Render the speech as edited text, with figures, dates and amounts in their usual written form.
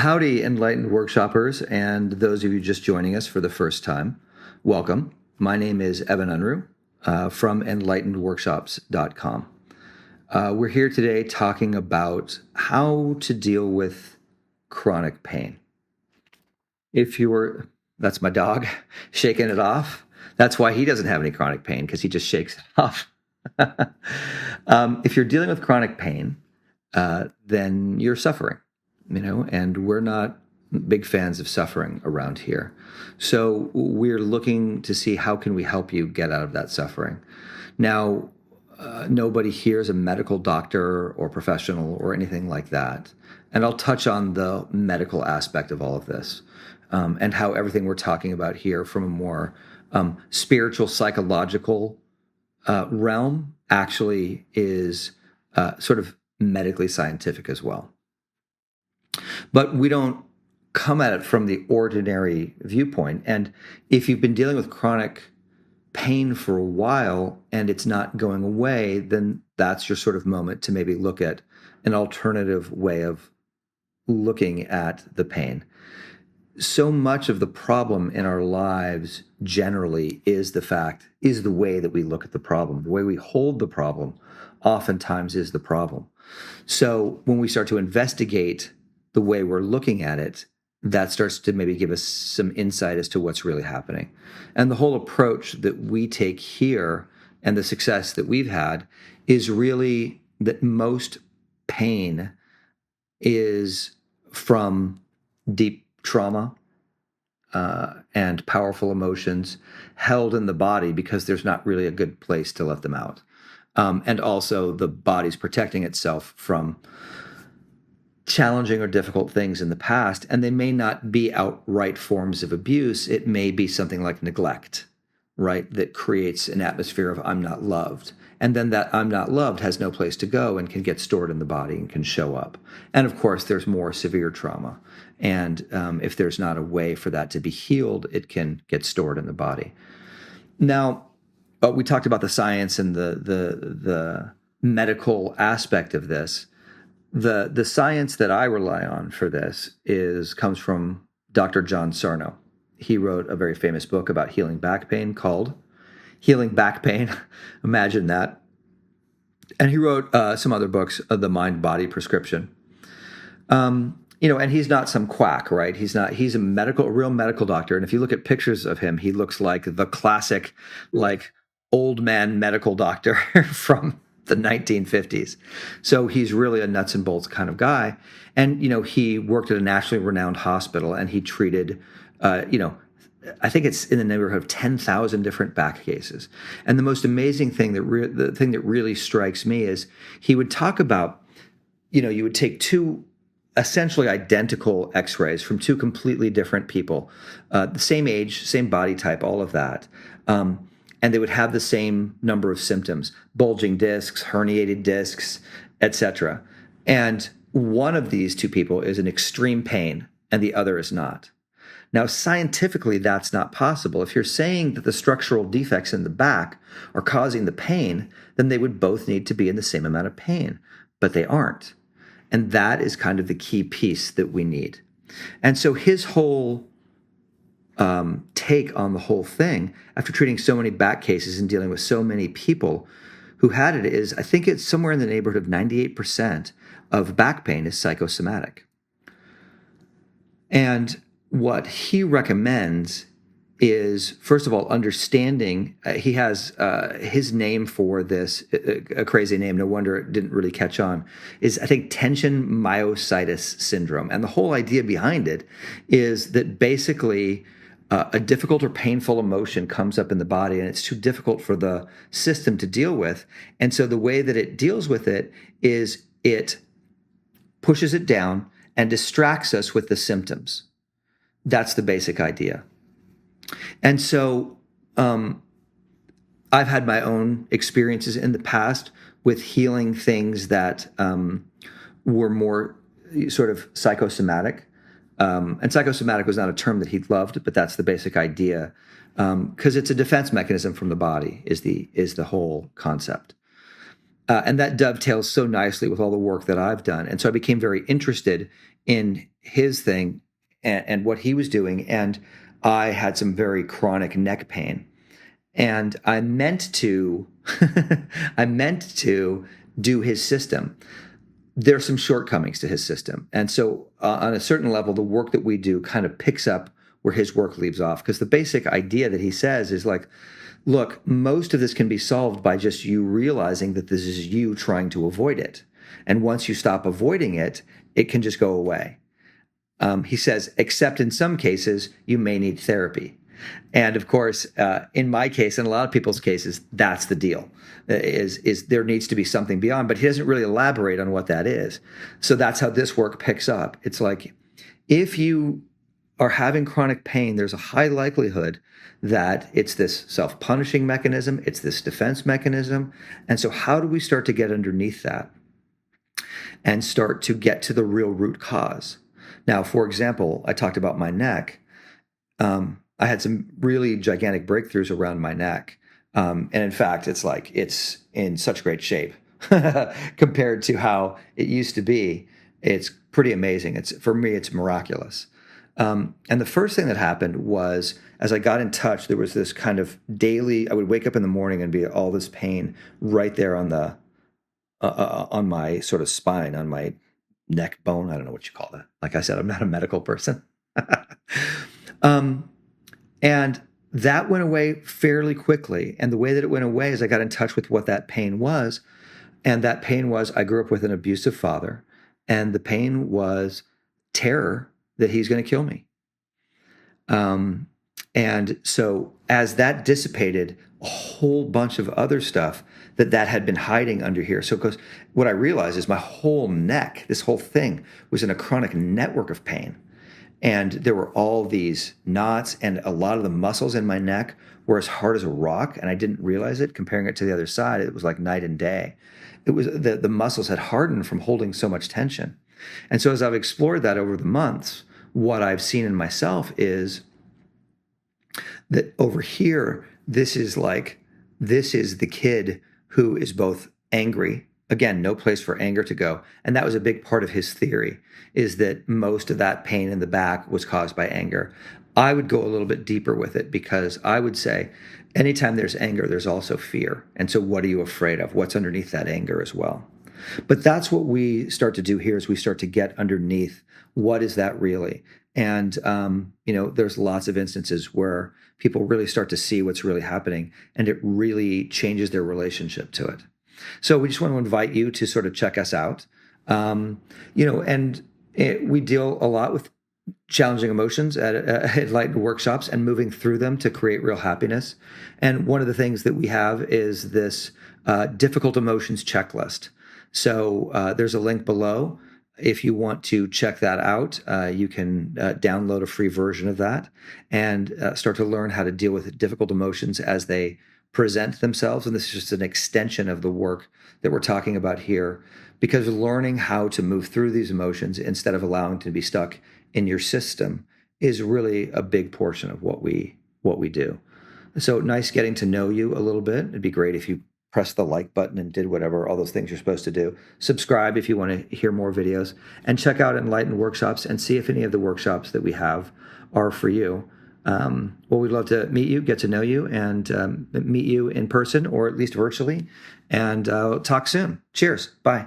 Howdy, enlightened workshoppers, and those of you just joining us for the first time. Welcome. My name is Evan Unruh from enlightenedworkshops.com. We're here today talking about how to deal with chronic pain. That's my dog shaking it off. That's why he doesn't have any chronic pain, because he just shakes it off. If you're dealing with chronic pain, then you're suffering. And we're not big fans of suffering around here. So we're looking to see how can we help you get out of that suffering. Now, nobody here is a medical doctor or professional or anything like that. And I'll touch on the medical aspect of all of this and how everything we're talking about here from a more spiritual, psychological realm actually is sort of medically scientific as well. But we don't come at it from the ordinary viewpoint. And if you've been dealing with chronic pain for a while and it's not going away, then that's your sort of moment to maybe look at an alternative way of looking at the pain. So much of the problem in our lives generally is the way that we look at the problem. The way we hold the problem oftentimes is the problem. So when we start to investigate the way we're looking at it, that starts to maybe give us some insight as to what's really happening. And the whole approach that we take here and the success that we've had is really that most pain is from deep trauma and powerful emotions held in the body because there's not really a good place to let them out. And also the body's protecting itself from challenging or difficult things in the past, and they may not be outright forms of abuse. It may be something like neglect, right, that creates an atmosphere of I'm not loved. And then that I'm not loved has no place to go and can get stored in the body and can show up. And of course, there's more severe trauma. And if there's not a way for that to be healed, it can get stored in the body. Now, we talked about the science and the medical aspect of this. The science that I rely on for this comes from Dr. John Sarno. He wrote a very famous book about healing back pain called Healing Back Pain. Imagine that. And he wrote some other books, The Mind-Body Prescription. And he's not some quack, right? He's a real medical doctor. And if you look at pictures of him, he looks like the classic, old man medical doctor from the 1950s. So he's really a nuts and bolts kind of guy. And, he worked at a nationally renowned hospital and he treated, I think it's in the neighborhood of 10,000 different back cases. And the most amazing thing the thing that really strikes me is he would talk about, you would take two essentially identical x-rays from two completely different people, the same age, same body type, all of that. And they would have the same number of symptoms: bulging discs, herniated discs, etc. And one of these two people is in extreme pain and the other is not. Now, scientifically, that's not possible. If you're saying that the structural defects in the back are causing the pain, then they would both need to be in the same amount of pain, but they aren't. And that is kind of the key piece that we need. And so his whole take on the whole thing, after treating so many back cases and dealing with so many people who had it, is I think it's somewhere in the neighborhood of 98% of back pain is psychosomatic. And what he recommends is, first of all, understanding, he has his name for this, a crazy name, no wonder it didn't really catch on, is I think tension myositis syndrome. And the whole idea behind it is that basically a difficult or painful emotion comes up in the body and it's too difficult for the system to deal with. And so the way that it deals with it is it pushes it down and distracts us with the symptoms. That's the basic idea. And so I've had my own experiences in the past with healing things that were more sort of psychosomatic. And psychosomatic was not a term that he loved, but that's the basic idea, because it's a defense mechanism from the body is the whole concept. And that dovetails so nicely with all the work that I've done. And so I became very interested in his thing and what he was doing. And I had some very chronic neck pain. And I meant to, I meant to do his system. There's some shortcomings to his system. And so on a certain level, the work that we do kind of picks up where his work leaves off. Because the basic idea that he says is like, look, most of this can be solved by just you realizing that this is you trying to avoid it. And once you stop avoiding it, it can just go away. He says, except in some cases, you may need therapy. And of course, in my case, and a lot of people's cases, that's the deal, is there needs to be something beyond, but he doesn't really elaborate on what that is. So that's how this work picks up. It's like, if you are having chronic pain, there's a high likelihood that it's this self-punishing mechanism, it's this defense mechanism. And so how do we start to get underneath that and start to get to the real root cause? Now, for example, I talked about my neck. I had some really gigantic breakthroughs around my neck. And in fact, it's in such great shape compared to how it used to be. It's pretty amazing. For me, it's miraculous. And the first thing that happened was, as I got in touch, there was this kind of daily, I would wake up in the morning and be all this pain right there on my sort of spine, on my neck bone. I don't know what you call that. Like I said, I'm not a medical person. And that went away fairly quickly. And the way that it went away is I got in touch with what that pain was. And that pain was, I grew up with an abusive father. And the pain was terror that he's going to kill me. And so as that dissipated, a whole bunch of other stuff that had been hiding under here. So because what I realized is my whole neck, this whole thing was in a chronic network of pain. And there were all these knots, and a lot of the muscles in my neck were as hard as a rock, and I didn't realize it. Comparing it to the other side, it was like night and day. It was the muscles had hardened from holding so much tension. And so as I've explored that over the months, what I've seen in myself is that over here, this is the kid who is both angry. Again, no place for anger to go. And that was a big part of his theory, is that most of that pain in the back was caused by anger. I would go a little bit deeper with it, because I would say anytime there's anger, there's also fear. And so what are you afraid of? What's underneath that anger as well? But that's what we start to do here, is we start to get underneath what is that really. And, there's lots of instances where people really start to see what's really happening, and it really changes their relationship to it. So we just want to invite you to sort of check us out. We deal a lot with challenging emotions at Enlightened workshops and moving through them to create real happiness. And one of the things that we have is this difficult emotions checklist. So there's a link below. If you want to check that out, you can download a free version of that and start to learn how to deal with difficult emotions as they present themselves. And this is just an extension of the work that we're talking about here, because learning how to move through these emotions instead of allowing them to be stuck in your system is really a big portion of what we do. So nice getting to know you a little bit. It'd be great if you press the like button and did whatever, all those things you're supposed to do. Subscribe if you want to hear more videos, and check out Enlightened Workshops and see if any of the workshops that we have are for you. We'd love to meet you, get to know you, and meet you in person or at least virtually. And talk soon. Cheers. Bye.